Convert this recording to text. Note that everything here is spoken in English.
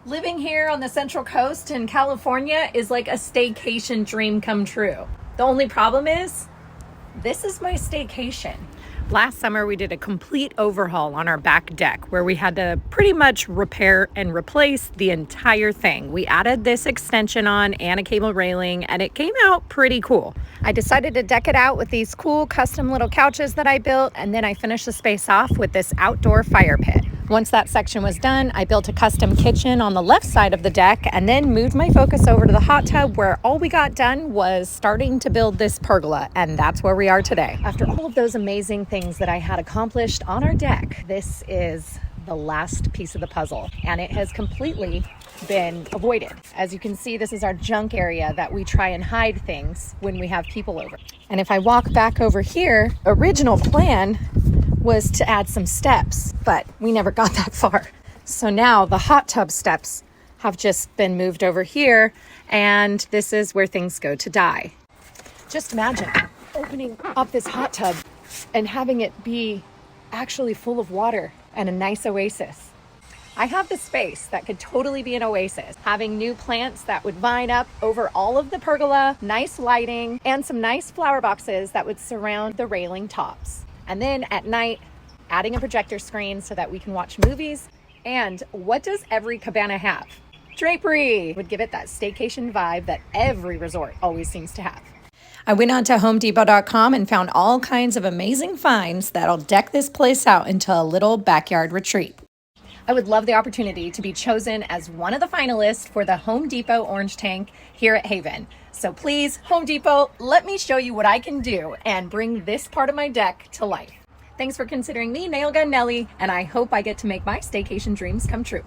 Living here on the Central Coast in California is like a staycation dream come true. The only problem is, this is my staycation. Last summer, we did a complete overhaul on our back deck where we had to pretty much repair and replace the entire thing. We added this extension on and a cable railing, and it came out pretty cool. I decided to deck it out with these cool custom little couches that I built, and then I finished the space off with this outdoor fire pit. Once that section was done, I built a custom kitchen on the left side of the deck and then moved my focus over to the hot tub, where all we got done was starting to build this pergola, and that's where we are today. After all of those amazing things that I had accomplished on our deck, this is the last piece of the puzzle, and it has completely been avoided. As you can see, this is our junk area that we try and hide things when we have people over. And if I walk back over here, original plan was to add some steps, but we never got that far. So now the hot tub steps have just been moved over here, and this is where things go to die. Just imagine opening up this hot tub and having it be actually full of water and a nice oasis. I have the space that could totally be an oasis, having new plants that would vine up over all of the pergola, nice lighting, and some nice flower boxes that would surround the railing tops. And then at night, adding a projector screen so that we can watch movies. And what does every cabana have? Drapery would give it that staycation vibe that every resort always seems to have. I went on to homedepot.com and found all kinds of amazing finds that'll deck this place out into a little backyard retreat. I would love the opportunity to be chosen as one of the finalists for the Home Depot Orange Tank here at Haven. So please, Home Depot, let me show you what I can do and bring this part of my deck to life. Thanks for considering me, Nail Gun Nelly, and I hope I get to make my staycation dreams come true.